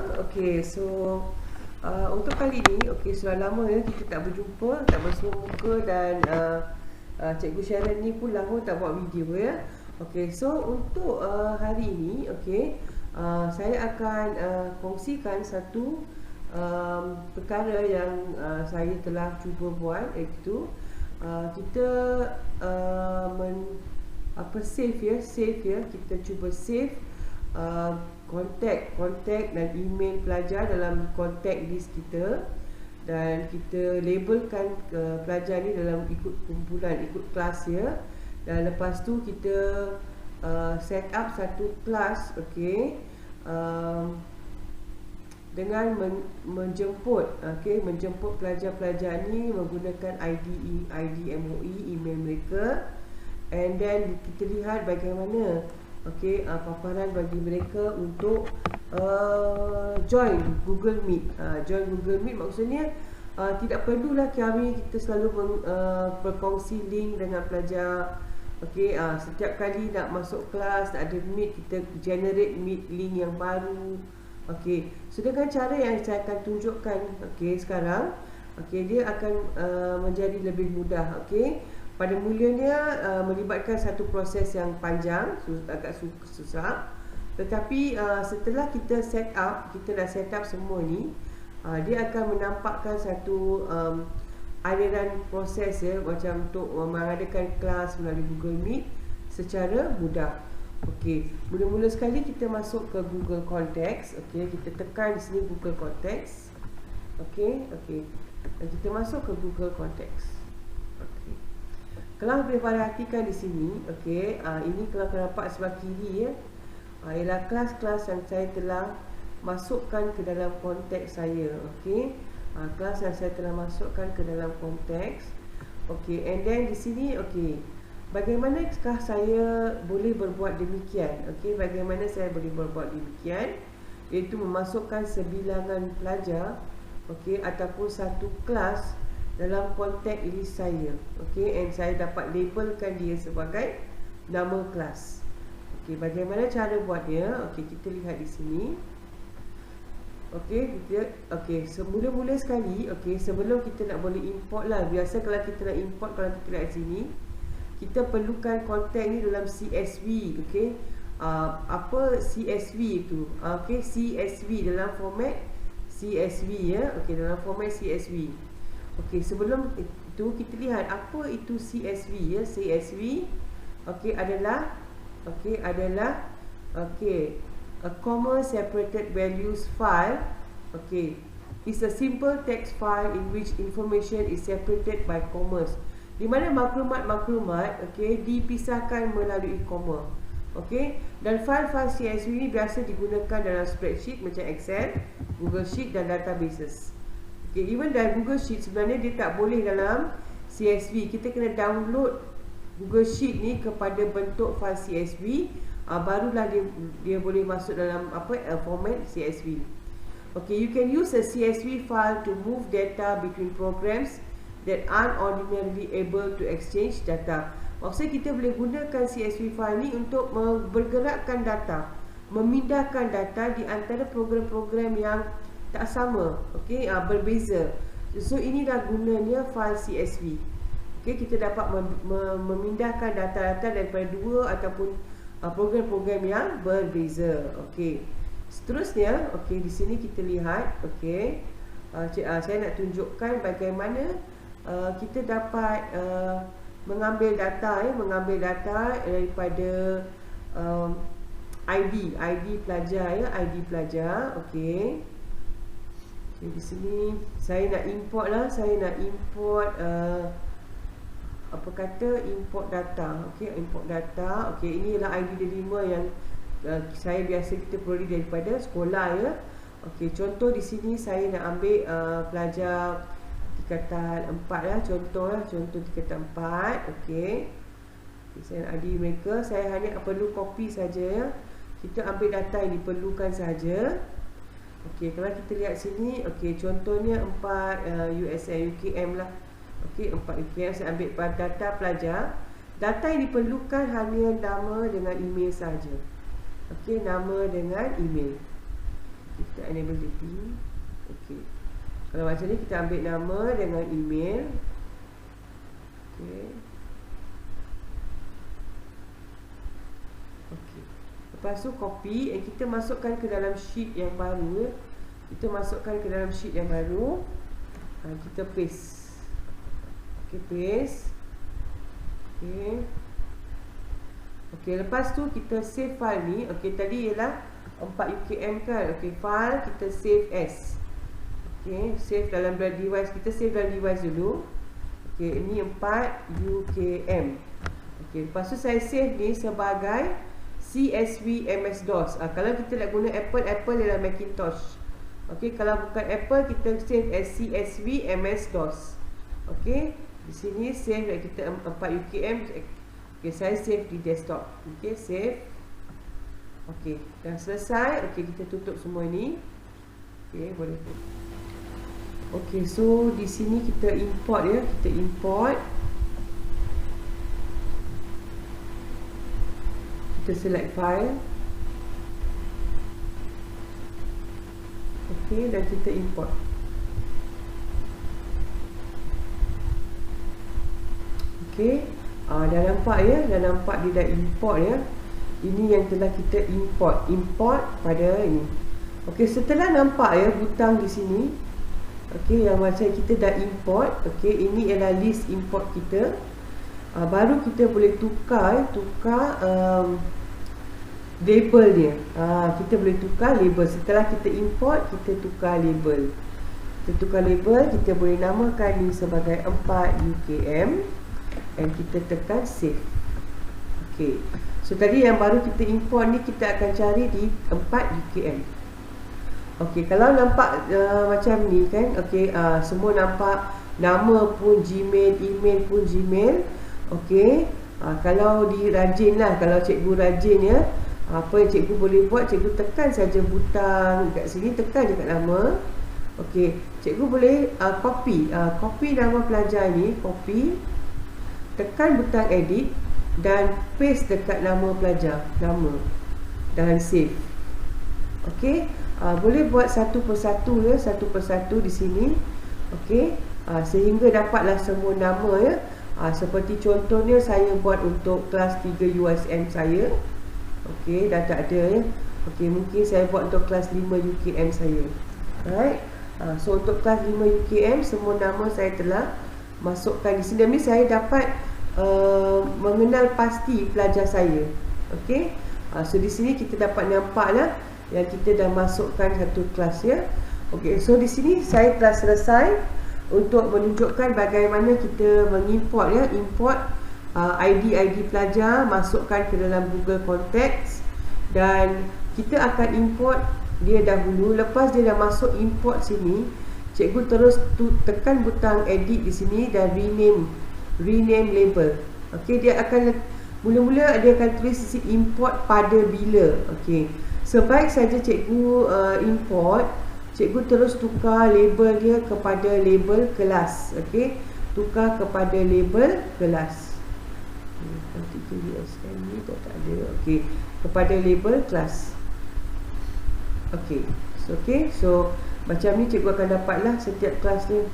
Okey, so untuk kali ni, okey, sudah lama ya kita tak berjumpa, tak bersua muka dan Cikgu Sharon ni pun lama tak buat video ya. Okey, so untuk hari ini, okey, saya akan kongsikan satu perkara yang saya telah cuba buat, iaitu kita save ya, kita cuba save kontak dan email pelajar dalam kontak list kita, dan kita labelkan pelajar ni dalam ikut kumpulan, ikut kelas ya. Dan lepas tu kita set up satu kelas, okey, dengan menjemput pelajar-pelajar ni menggunakan ID MOE, email mereka, and then kita lihat bagaimana paparan bagi mereka untuk join Google Meet. Join Google Meet maksudnya tidak perlulah kita selalu berkongsi link dengan pelajar. Setiap kali nak masuk kelas, nak ada Meet, kita generate Meet link yang baru. So dengan cara yang saya akan tunjukkan sekarang, dia akan menjadi lebih mudah. Pada mulanya melibatkan satu proses yang panjang, agak susah. Tetapi setelah kita dah set up semua ni, dia akan menampakkan satu aliran proses ya, macam untuk mengadakan kelas melalui Google Meet secara mudah. Mula-mula sekali kita masuk ke Google Contacts. Kita tekan di sini Google Contacts. Dan kita masuk ke Google Contacts. Kalau boleh perhatikan di sini, ini kalau nampak sebelah kiri ya, ialah kelas-kelas yang saya telah masukkan ke dalam konteks saya. Kelas yang saya telah masukkan ke dalam konteks. And then di sini, bagaimanakah saya boleh berbuat demikian? Bagaimana saya boleh berbuat demikian? Iaitu memasukkan sebilangan pelajar, ataupun satu kelas dalam kontak list saya. And saya dapat labelkan dia sebagai nama kelas. Bagaimana cara buat dia? Kita lihat di sini. Semula-mula sekali, sebelum kita nak boleh import lah. Biasa kalau kita nak import, kalau kita lihat sini, kita perlukan kontak ni dalam CSV. Apa CSV itu? CSV dalam format CSV ya. Dalam format CSV. Sebelum itu kita lihat apa itu CSV ya. CSV adalah a comma separated values file. It's a simple text file in which information is separated by commas, di mana maklumat dipisahkan melalui koma. Dan file-file CSV ini biasa digunakan dalam spreadsheet macam Excel, Google Sheet dan databases. Even dalam Google Sheet sebenarnya dia tak boleh dalam CSV. Kita kena download Google Sheet ni kepada bentuk file CSV, barulah dia boleh masuk dalam format CSV. You can use a CSV file to move data between programs that aren't ordinarily able to exchange data. Maksudnya kita boleh gunakan CSV file ni untuk bergerakkan data, memindahkan data di antara program-program yang tak sama, berbeza. So inilah gunanya file CSV. Kita dapat memindahkan data-data daripada dua ataupun program-program yang berbeza. Seterusnya, di sini kita lihat, saya nak tunjukkan bagaimana kita dapat mengambil data daripada ID pelajar ya, ID pelajar. Di sini saya nak import lah, import import data. Import data. Ini adalah ID D5 yang saya biasa kita peroleh daripada sekolah ya. Contoh di sini saya nak ambil pelajar tingkatan 4 lah, contoh tingkatan 4. Saya nak ID mereka, saya hanya perlu copy saja ya. Kita ambil data yang diperlukan saja. Kalau kita lihat sini, contohnya 4 UKM lah. 4 UKM, saya ambil data pelajar. Data yang diperlukan hanya nama dengan email saja. Nama dengan email. Kita enable dating. Okey. Kalau macam ni kita ambil nama dengan email. Okey. Okey. Lepas tu copy dan kita masukkan ke dalam sheet yang baru. Kita masukkan ke dalam sheet yang baru. Kita paste. Okey, paste. Okey. Okey, lepas tu kita save file ni. Okey, tadi ialah 4 UKM kan. Okey, file kita save as. Okey, save dalam device. Kita save dalam device dulu. Okey, ini 4 UKM. Okey, lepas tu saya save ni sebagai CSV MS-DOS. Kalau kita nak guna Apple ialah Macintosh. Okey, kalau bukan Apple kita save as CSV MS-DOS. Okey, di sini save dan kita 4 UKM. Okey, saya save di desktop. Okey, save. Okey, dah selesai. Okey, kita tutup semua ni. Okey, boleh. Okey, so di sini kita import ya. Kita import. Kita select file. Okey, dan kita import. Okey, dah nampak ya, dah nampak dia dah import ya. Ini yang telah kita import pada ini. Okey, setelah nampak ya butang di sini. Okey, yang macam kita dah import. Okey, ini ialah list import kita. Baru kita boleh tukar label dia. Kita boleh tukar label. Setelah kita import, kita tukar label. Kita tukar label, kita boleh namakan ni sebagai 4 UKM dan kita tekan save. Okey. So tadi yang baru kita import ni kita akan cari di 4 UKM. Okey, kalau nampak macam ni kan. Okey, semua nampak, nama pun Gmail, email pun Gmail. Okey, kalau rajin lah, kalau cikgu rajin ya, apa yang cikgu boleh buat, cikgu tekan saja butang kat sini, tekan je kat nama. Okey, cikgu boleh copy nama pelajar ni, copy, tekan butang edit dan paste dekat nama pelajar, nama, dan save. Okey, boleh buat satu persatu ya, satu persatu di sini. Okey, sehingga dapatlah semua nama ya. Seperti contohnya saya buat untuk kelas 3 USM saya. Okey, dah tak ada ya. Okey, mungkin saya buat untuk kelas 5 UKM saya. Alright. So untuk kelas 5 UKM semua nama saya telah masukkan di sini. Demi saya dapat mengenal pasti pelajar saya. Okey. So di sini kita dapat nampaklah yang kita dah masukkan satu kelas ya. Okey, so di sini saya telah selesai untuk menunjukkan bagaimana kita mengimport ya, import ID pelajar, masukkan ke dalam Google Contacts, dan kita akan import dia dahulu. Lepas dia dah masuk import sini, cikgu terus tekan butang edit di sini dan rename label. Okey, dia akan mula-mula dia akan tulis sisi import pada bila. Okey, sebaik saja cikgu import, cikgu terus tukar label dia kepada label kelas. Okey, tukar kepada label kelas. Nanti USM ni tak ada. Okey, kepada label kelas. Okey, so macam ni cikgu akan dapatlah setiap kelas dia.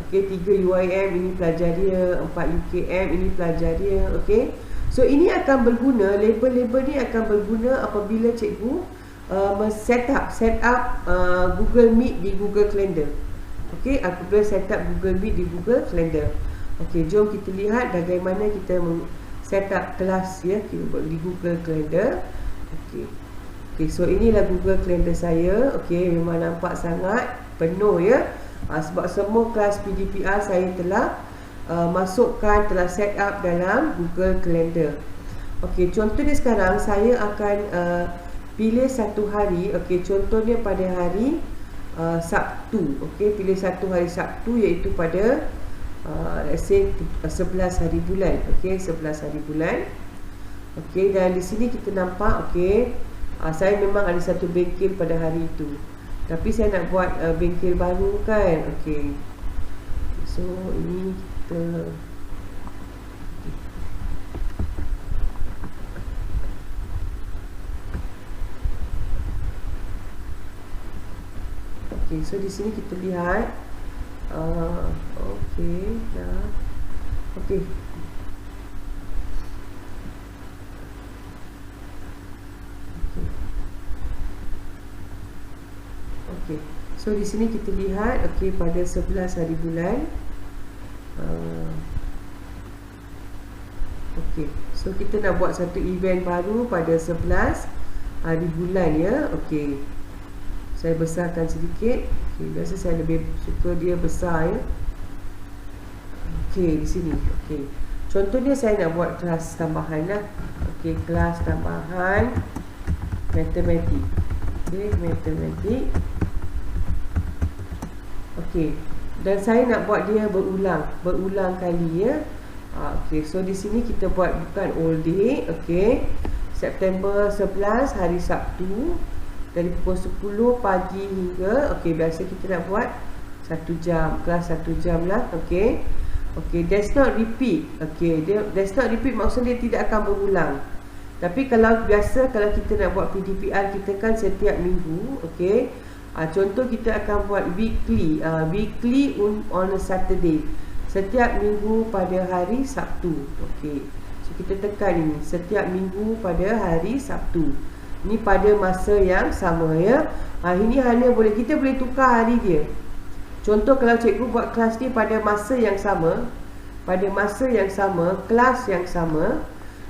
Okey, 3 UIM ini pelajar dia, 4 UKM ini pelajar dia. Okey, so ini akan berguna, label-label ni akan berguna apabila cikgu set up Google Meet di Google Calendar. Okey, apabila set up Google Meet di Google Calendar. Okey, jom kita lihat bagaimana kita set up kelas ya di Google Calendar. Okey, so inilah Google Calendar saya. Okey, memang nampak sangat penuh ya. Sebab semua kelas PDPR saya telah masukkan, telah set up dalam Google Calendar. Okey, contohnya sekarang saya akan pilih satu hari. Okey, contohnya pada hari Sabtu. Okey, pilih satu hari Sabtu iaitu pada let's say 11 hari bulan. Okey, 11 hari bulan. Okey, dan di sini kita nampak okey, saya memang ada satu bengkel pada hari itu. Tapi saya nak buat bengkel baru kan. Okey. So ini kita Okey, so di sini kita lihat okey, dah. Okey. Okey. So di sini kita lihat okey pada 11 hari bulan. Okey. So kita nak buat satu event baru pada 11 hari bulan ya. Okey. Saya besarkan sedikit. Okey, biasa saya lebih suka dia besar ya. Okey, di sini. Okey. Contohnya saya nak buat kelas tambahan lah. Okey, kelas tambahan matematik. Okey, matematik. Okey. Dan saya nak buat dia berulang kali ya. Okey, so di sini kita buat bukan all day. Okey. September 11 hari Sabtu dari pukul 10 pagi hingga okey, biasa kita nak buat 1 jam, kelas 1 jam lah. Okey. Okey, that's not repeat. Okey, that's not repeat maksudnya dia tidak akan berulang. Tapi kalau biasa kalau kita nak buat PDPR kita kan setiap minggu, okey. Contoh kita akan buat weekly on a Saturday. Setiap minggu pada hari Sabtu. Okey. So kita tekan ini setiap minggu pada hari Sabtu. Ini pada masa yang sama ya. Ini hanya kita boleh tukar hari dia. Contoh kalau cikgu buat kelas ni pada masa yang sama, kelas yang sama,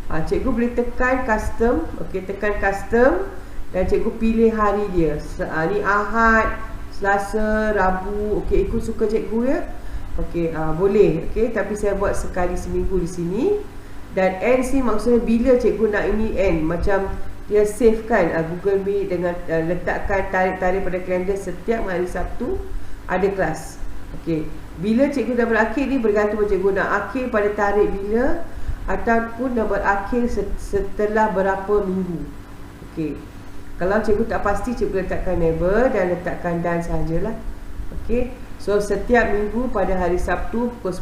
cikgu boleh tekan custom. Okey, tekan custom dan cikgu pilih hari dia. Ni Ahad, Selasa, Rabu. Okey, ikut suka cikgu ya. Okey, boleh. Okey, tapi saya buat sekali seminggu di sini. Dan end ni maksudnya bila cikgu nak ini end. Macam dia save kan Google Meet dengan letakkan tarik-tarik pada kalender setiap hari Sabtu ada kelas. Okey, bila cikgu dah berakhir ni bergantung cikgu nak akhir pada tarikh bila ataupun dah berakhir setelah berapa minggu. Okey, kalau cikgu tak pasti cikgu letakkan never dan letakkan done sajalah. Okey, so setiap minggu pada hari Sabtu pukul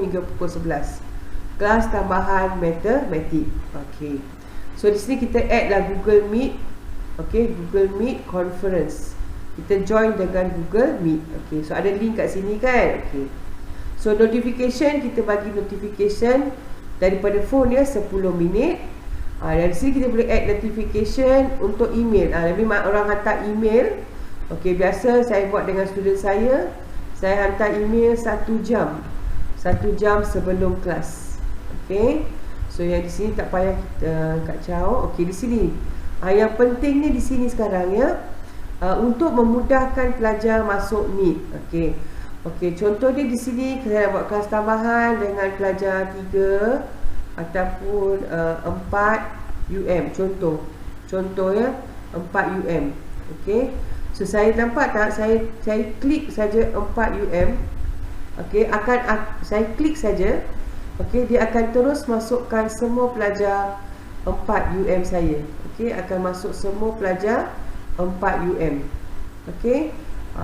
10 hingga pukul 11 kelas tambahan matematik. Okey, so di sini kita add lah Google Meet. Okey, Google Meet conference. Kita join dengan Google Meet. Okey, so ada link kat sini kan. Okey, so notification kita bagi notification daripada phone ya 10 minit. Dari sini kita boleh add notification untuk email. Lebih orang hantar email. Okey, biasa saya buat dengan student saya hantar email 1 jam sebelum kelas. Okey, so yang di sini tak payah kita kacau. Okey, di sini yang penting ni di sini sekarang ya, untuk memudahkan pelajar masuk Meet. Okey. Okey, contoh dia di sini saya buat kelas tambahan dengan pelajar 3 ataupun 4 UM. Contoh ya, 4 UM. Okey. So saya nampak tak, saya klik saja 4 UM. Okey, saya klik saja. Okey, dia akan terus masukkan semua pelajar 4 UM saya. Okey, akan masuk semua pelajar 4 UM. Okey.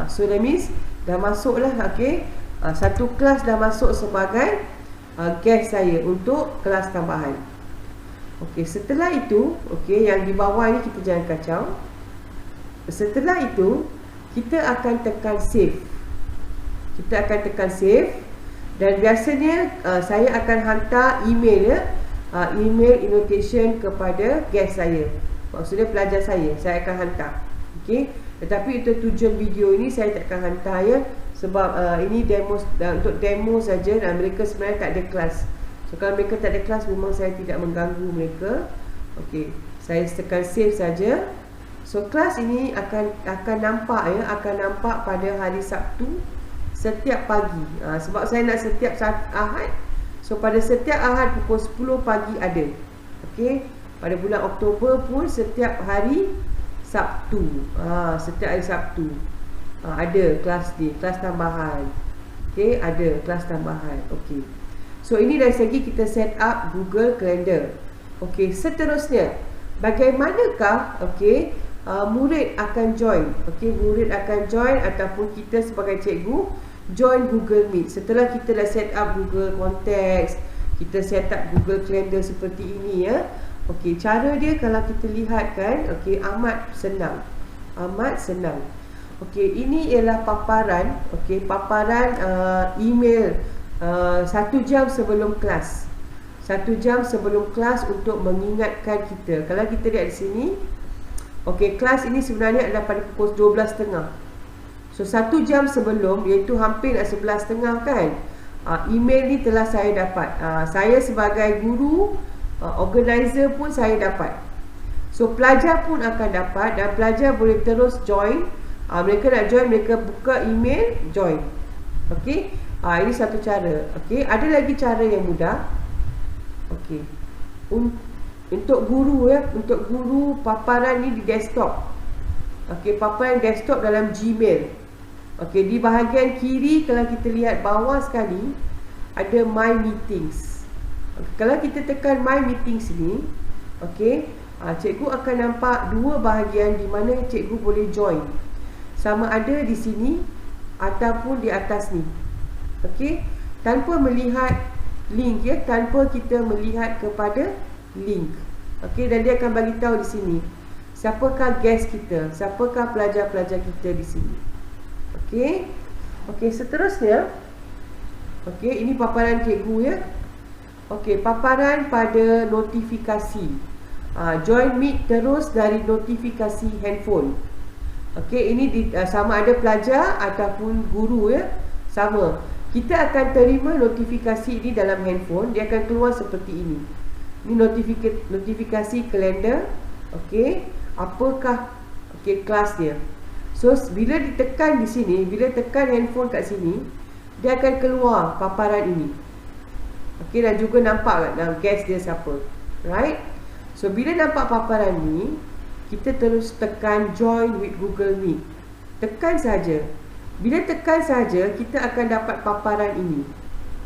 So that means dah masuk lah. Okey. Satu kelas dah masuk sebagai guest saya untuk kelas tambahan. Okey, setelah itu, okey, yang di bawah ni kita jangan kacau. Setelah itu, kita akan tekan save. Dan biasanya saya akan hantar email ya. Email invitation kepada guest saya. Maksudnya pelajar saya akan hantar. Okey, tetapi untuk tujuan video ini saya tak akan hantar ya. Sebab ini demo, untuk demo saja dan mereka sebenarnya tak ada kelas. So kalau mereka tak ada kelas memang saya tidak mengganggu mereka. Okey, saya tekan save saja. So kelas ini akan nampak ya, pada hari Sabtu setiap pagi. Sebab saya nak setiap Ahad. So pada setiap Ahad pukul 10 pagi ada. Okey, pada bulan Oktober pun setiap hari Sabtu. Setiap hari Sabtu ada kelas ni, kelas tambahan. Okey, ada kelas tambahan. Okey. So ini dari segi kita set up Google Calendar. Okey, seterusnya bagaimanakah murid akan join? Okey, murid akan join ataupun kita sebagai cikgu join Google Meet. Setelah kita dah set up Google Contacts, kita set up Google Calendar seperti ini ya. Okey, cara dia kalau kita lihat kan, okey, amat senang. Okey, ini ialah paparan, okey, paparan email 1 jam sebelum kelas. 1 jam sebelum kelas untuk mengingatkan kita. Kalau kita lihat di sini, okey, kelas ini sebenarnya adalah pada pukul 12.30. So 1 jam sebelum, iaitu hampir nak 11.30 kan, email ni telah saya dapat. Saya sebagai guru, organizer pun saya dapat. So pelajar pun akan dapat, dan pelajar boleh terus join. Mereka nak join, mereka buka email, join. Okey, ini satu cara. Okey, ada lagi cara yang mudah. Okey, untuk guru ya, untuk guru paparan ni di desktop. Okey, paparan desktop dalam Gmail. Okey, di bahagian kiri kalau kita lihat bawah sekali ada My Meetings. Kalau kita tekan My Meetings ni, okey, cikgu akan nampak dua bahagian di mana cikgu boleh join. Sama ada di sini ataupun di atas ni. Okey, tanpa melihat link ya, tanpa kita melihat kepada link. Okey, dan dia akan bagi tahu di sini siapakah guest kita, siapakah pelajar-pelajar kita di sini. Okey. Okey, seterusnya. Okey, ini paparan cikgu ya. Okey, paparan pada notifikasi. Join Meet terus dari notifikasi handphone. Okey, ini sama ada pelajar ataupun guru ya. Sama. Kita akan terima notifikasi ini dalam handphone, dia akan keluar seperti ini. Ini notifikasi kalender. Okey, apakah kelas dia. So bila ditekan di sini, bila tekan handphone kat sini, dia akan keluar paparan ini. Okey, dan juga nampak kan guest dia siapa. Right? So bila nampak paparan ni, kita terus tekan join with Google Meet. Tekan saja. Bila tekan saja, kita akan dapat paparan ini.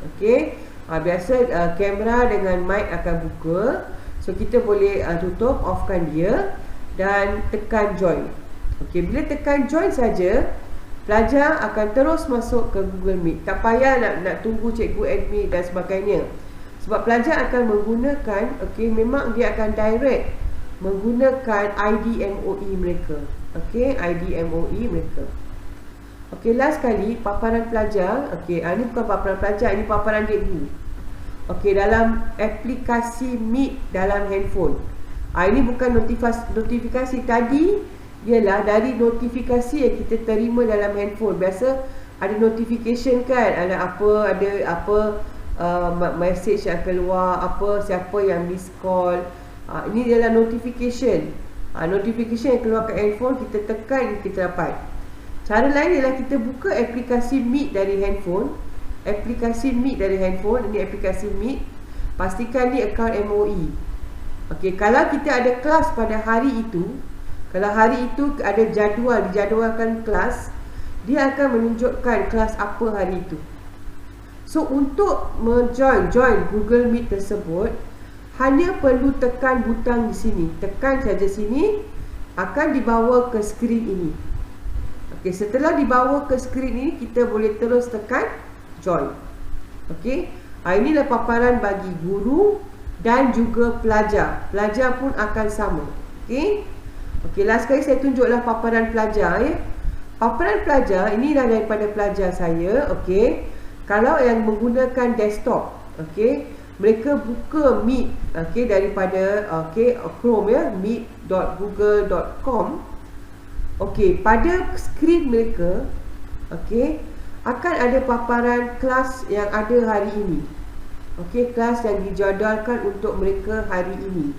Okey, biasa kamera dengan mic akan buka. So kita boleh tutup, offkan dia dan tekan join. Okey, bila tekan join saja, pelajar akan terus masuk ke Google Meet. Tak payah nak tunggu cikgu admit dan sebagainya. Sebab pelajar akan menggunakan, okey, memang dia akan direct menggunakan ID MOE mereka. Okey, ID MOE mereka. Okey, last sekali paparan pelajar. Okey, ini bukan paparan pelajar, ini paparan cikgu. Okey, dalam aplikasi Meet dalam handphone. Ini bukan notifikasi tadi. Ialah dari notifikasi yang kita terima dalam handphone. Biasa ada notification kan, ada apa message yang keluar, siapa yang miss call. Ini adalah notification. Notification yang keluar ke handphone, kita tekan, kita dapat. Cara lain ialah kita buka aplikasi Meet dari handphone. Aplikasi Meet dari handphone, ini aplikasi Meet. Pastikan ni akaun MOE. Okey, kalau kita ada kelas pada hari itu, kalau hari itu ada dijadualkan kelas, dia akan menunjukkan kelas apa hari itu. So untuk join Google Meet tersebut, hanya perlu tekan butang di sini. Tekan saja sini, akan dibawa ke skrin ini. Okey, setelah dibawa ke skrin ini, kita boleh terus tekan join. Okey, inilah paparan bagi guru dan juga pelajar. Pelajar pun akan sama. Okey. Okey, last sekali saya tunjuklah paparan pelajar ya. Paparan pelajar inilah daripada pelajar saya. Okey, kalau yang menggunakan desktop, okey, mereka buka Meet, okey, daripada Chrome ya, meet.google.com. Okey, pada skrin mereka, okey, akan ada paparan kelas yang ada hari ini. Okey, kelas yang dijadualkan untuk mereka hari ini.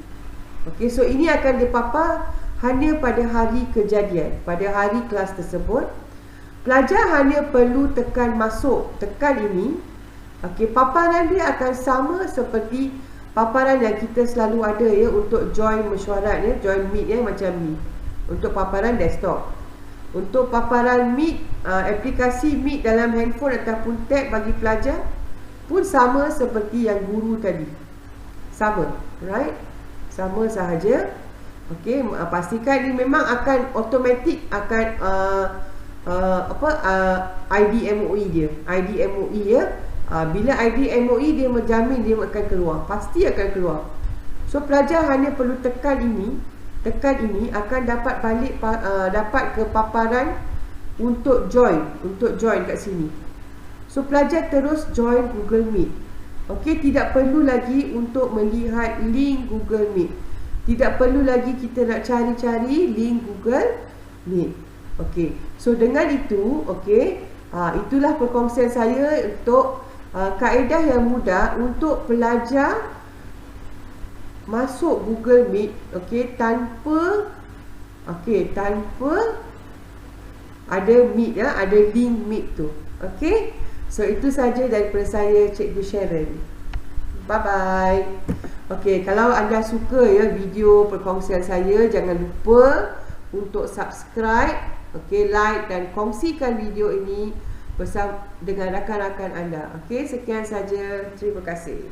Okey, so ini akan dipapar hanya pada hari kejadian, pada hari kelas tersebut. Pelajar hanya perlu tekan masuk, tekan ini. Okey, paparan dia akan sama seperti paparan yang kita selalu ada ya untuk join mesyuarat ya, join Meet ya, macam ni. Untuk paparan desktop. Untuk paparan Meet, aplikasi Meet dalam handphone ataupun tab bagi pelajar pun sama seperti yang guru tadi. Sama, right? Sama sahaja. Okey, pastikan ini memang akan automatik akan ID MOE dia. ID MOE ya. Bila ID MOE dia menjamin dia akan keluar. Pasti akan keluar. So pelajar hanya perlu tekan ini akan dapat balik dapat ke paparan untuk join kat sini. So pelajar terus join Google Meet. Okey, tidak perlu lagi untuk melihat link Google Meet. Tidak perlu lagi kita nak cari-cari link Google Meet. Okey. So dengan itu, okey, itulah perkongsian saya untuk kaedah yang mudah untuk pelajar masuk Google Meet, okey, tanpa ada Meet ada link Meet tu. Okey. So itu saja daripada saya, Cikgu Sharon. Bye bye. Okey, kalau anda suka video perkongsian saya, jangan lupa untuk subscribe, okey, like dan kongsikan video ini bersama dengan rakan-rakan anda. Okey, sekian saja. Terima kasih.